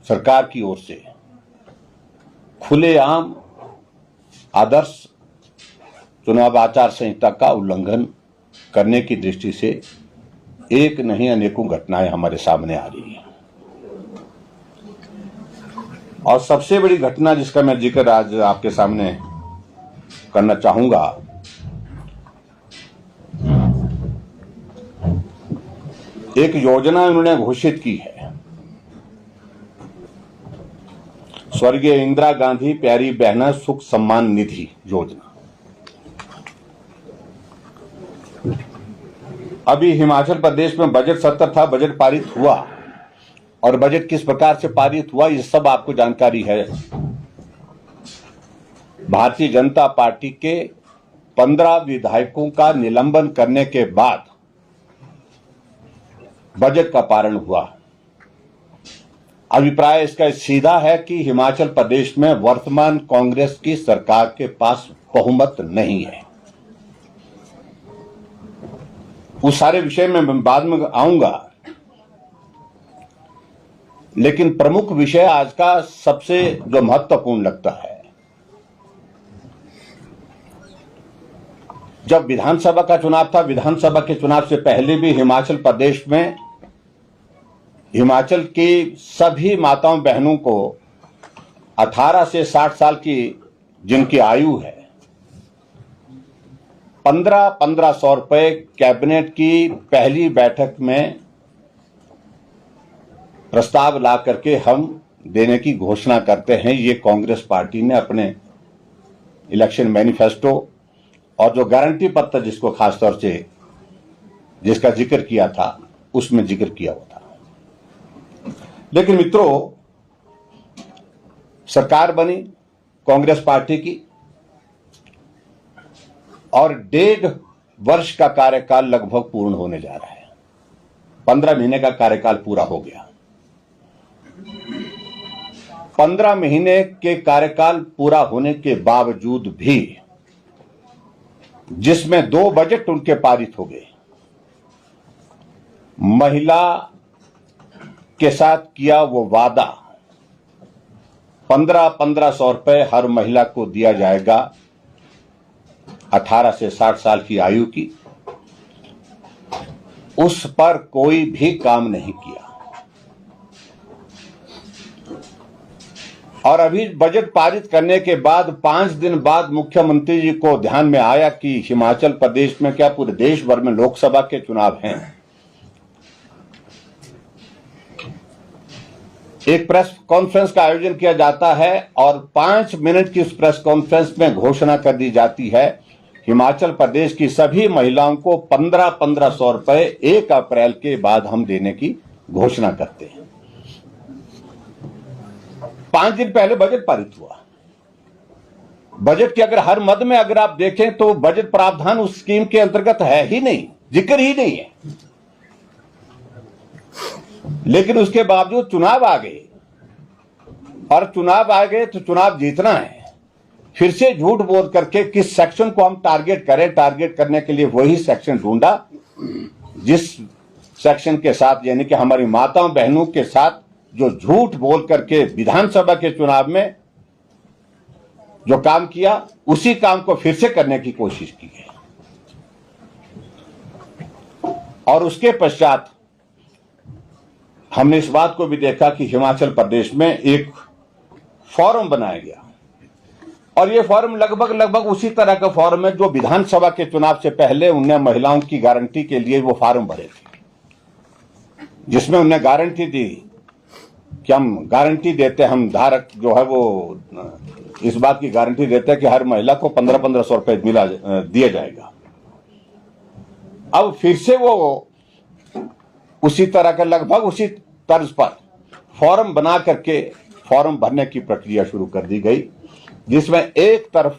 सरकार की ओर से खुलेआम आदर्श चुनाव आचार संहिता का उल्लंघन करने की दृष्टि से एक नहीं अनेकों घटनाएं हमारे सामने आ रही हैं। और सबसे बड़ी घटना जिसका मैं जिक्र आज आपके सामने करना चाहूंगा, एक योजना उन्होंने घोषित की है, स्वर्गीय इंदिरा गांधी प्यारी बहना सुख सम्मान निधि योजना। अभी हिमाचल प्रदेश में बजट सत्र था, बजट पारित हुआ, और बजट किस प्रकार से पारित हुआ ये सब आपको जानकारी है। भारतीय जनता पार्टी के 15 विधायकों का निलंबन करने के बाद बजट का पारण हुआ। अभिप्राय इसका सीधा है कि हिमाचल प्रदेश में वर्तमान कांग्रेस की सरकार के पास बहुमत नहीं है। उस सारे विषय में मैं बाद में आऊंगा, लेकिन प्रमुख विषय आज का सबसे जो महत्वपूर्ण लगता है, जब विधानसभा का चुनाव था, विधानसभा के चुनाव से पहले भी हिमाचल प्रदेश में हिमाचल की सभी माताओं बहनों को 18 से 60 साल की जिनकी आयु है 1500 रुपए कैबिनेट की पहली बैठक में प्रस्ताव ला करके हम देने की घोषणा करते हैं। ये कांग्रेस पार्टी ने अपने इलेक्शन मैनिफेस्टो और जो गारंटी पत्र जिसको खासतौर से जिसका जिक्र किया था उसमें जिक्र किया हुआ था। लेकिन मित्रों, सरकार बनी कांग्रेस पार्टी की और 1.5 वर्ष का कार्यकाल लगभग पूर्ण होने जा रहा है। 15 महीने का कार्यकाल पूरा हो गया। 15 महीने के कार्यकाल पूरा होने के बावजूद भी, जिसमें 2 बजट उनके पारित हो गए, महिला के साथ किया वो वादा 1500 रुपए हर महिला को दिया जाएगा 18 से 60 साल की आयु की, उस पर कोई भी काम नहीं किया। और अभी बजट पारित करने के बाद 5 दिन बाद मुख्यमंत्री जी को ध्यान में आया कि हिमाचल प्रदेश में क्या पूरे देश भर में लोकसभा के चुनाव हैं। एक प्रेस कॉन्फ्रेंस का आयोजन किया जाता है और 5 मिनट की उस प्रेस कॉन्फ्रेंस में घोषणा कर दी जाती है, हिमाचल प्रदेश की सभी महिलाओं को 1500 रुपए 1 अप्रैल के बाद हम देने की घोषणा करते हैं। 5 दिन पहले बजट पारित हुआ। बजट के अगर हर मद में अगर आप देखें तो बजट प्रावधान उस स्कीम के अंतर्गत है ही नहीं, जिक्र ही नहीं है। लेकिन उसके बावजूद चुनाव आ गए, और चुनाव आ गए तो चुनाव जीतना है। फिर से झूठ बोल करके किस सेक्शन को हम टारगेट करें, टारगेट करने के लिए वही सेक्शन ढूंढा जिस सेक्शन के साथ, यानी कि हमारी माताओं बहनों के साथ जो झूठ बोल करके विधानसभा के चुनाव में जो काम किया, उसी काम को फिर से करने की कोशिश की है। और उसके पश्चात हमने इस बात को भी देखा कि हिमाचल प्रदेश में एक फॉर्म बनाया गया, और ये फॉर्म लगभग उसी तरह का फॉर्म है जो विधानसभा के चुनाव से पहले उन्हें महिलाओं की गारंटी के लिए वो फॉर्म भरे थे, जिसमें उन्हें गारंटी दी कि हम गारंटी देते, हम धारक जो है वो इस बात की गारंटी देते हैं कि हर महिला को 1500 रुपए दिया जाएगा। अब फिर से वो उसी तरह का लगभग उसी तर्ज पर फॉर्म बना करके फॉर्म भरने की प्रक्रिया शुरू कर दी गई, जिसमें एक तरफ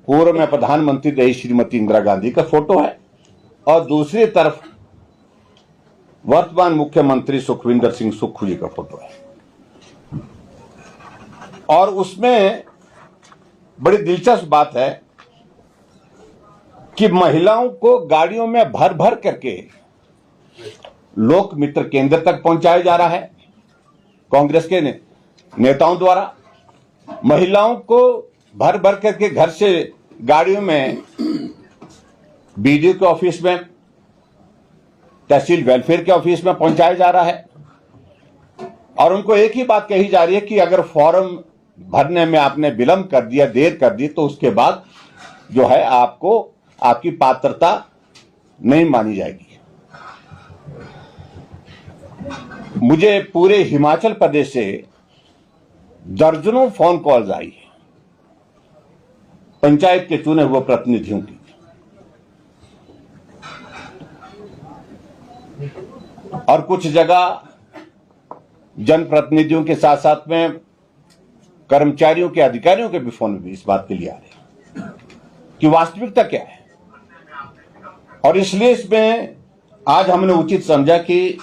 पूर्व में प्रधानमंत्री रही श्रीमती इंदिरा गांधी का फोटो है और दूसरी तरफ वर्तमान मुख्यमंत्री सुखविंदर सिंह सुक्खू जी का फोटो है। और उसमें बड़ी दिलचस्प बात है कि महिलाओं को गाड़ियों में भर भर करके लोक मित्र केंद्र तक पहुंचाया जा रहा है, कांग्रेस के नेताओं द्वारा महिलाओं को भर भर करके घर से गाड़ियों में बीडीओ के ऑफिस में, तहसील वेलफेयर के ऑफिस में पहुंचाया जा रहा है और उनको एक ही बात कही जा रही है कि अगर फॉर्म भरने में आपने विलंब कर दिया, देर कर दी, तो उसके बाद जो है आपको आपकी पात्रता नहीं मानी जाएगी। मुझे पूरे हिमाचल प्रदेश से दर्जनों फोन कॉल्स आई है पंचायत के चुने हुए प्रतिनिधियों की, और कुछ जगह जनप्रतिनिधियों के साथ साथ में कर्मचारियों के, अधिकारियों के भी फोन भी इस बात के लिए आ रहे हैं कि वास्तविकता क्या है। और इसलिए इसमें आज हमने उचित समझा कि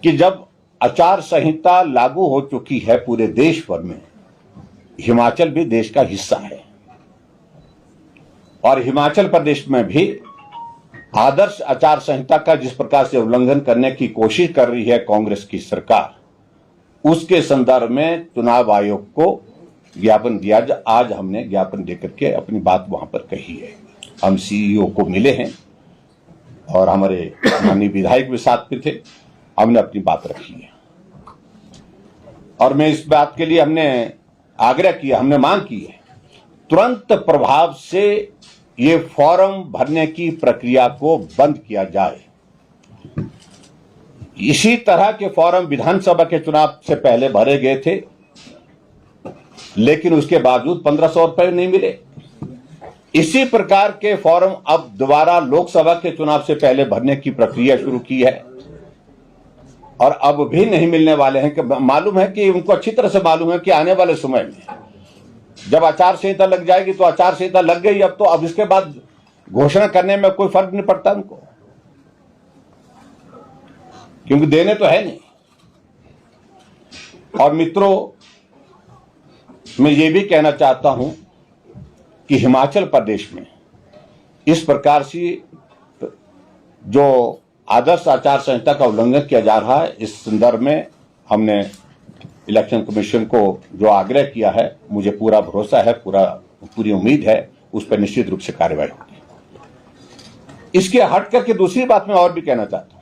जब आचार संहिता लागू हो चुकी है पूरे देश भर में, हिमाचल भी देश का हिस्सा है और हिमाचल प्रदेश में भी आदर्श आचार संहिता का जिस प्रकार से उल्लंघन करने की कोशिश कर रही है कांग्रेस की सरकार, उसके संदर्भ में चुनाव आयोग को ज्ञापन दिया। आज हमने ज्ञापन देकर के अपनी बात वहां पर कही है। हम सीईओ को मिले हैं और हमारे माननीय विधायक भी साथ में थे, हमने अपनी बात रखी है और मैं इस बात के लिए हमने आग्रह किया, हमने मांग की है तुरंत प्रभाव से ये फॉर्म भरने की प्रक्रिया को बंद किया जाए। इसी तरह के फॉर्म विधानसभा के चुनाव से पहले भरे गए थे, लेकिन उसके बावजूद 1500 रुपए नहीं मिले। इसी प्रकार के फॉर्म अब दोबारा लोकसभा के चुनाव से पहले भरने की प्रक्रिया शुरू की है और अब भी नहीं मिलने वाले हैं। कि मालूम है कि उनको अच्छी तरह से मालूम है कि आने वाले समय में जब आचार संहिता लग जाएगी तो आचार संहिता लग गई अब, तो अब इसके बाद घोषणा करने में कोई फर्क नहीं पड़ता उनको, क्योंकि देने तो है नहीं। और मित्रों, मैं ये भी कहना चाहता हूं कि हिमाचल प्रदेश में इस प्रकार से जो आदर्श आचार संहिता का उल्लंघन किया जा रहा है, इस संदर्भ में हमने इलेक्शन कमीशन को जो आग्रह किया है, मुझे पूरा भरोसा है, पूरी उम्मीद है उस पर निश्चित रूप से कार्रवाई होगी। इसके हट करके दूसरी बात मैं और भी कहना चाहता हूं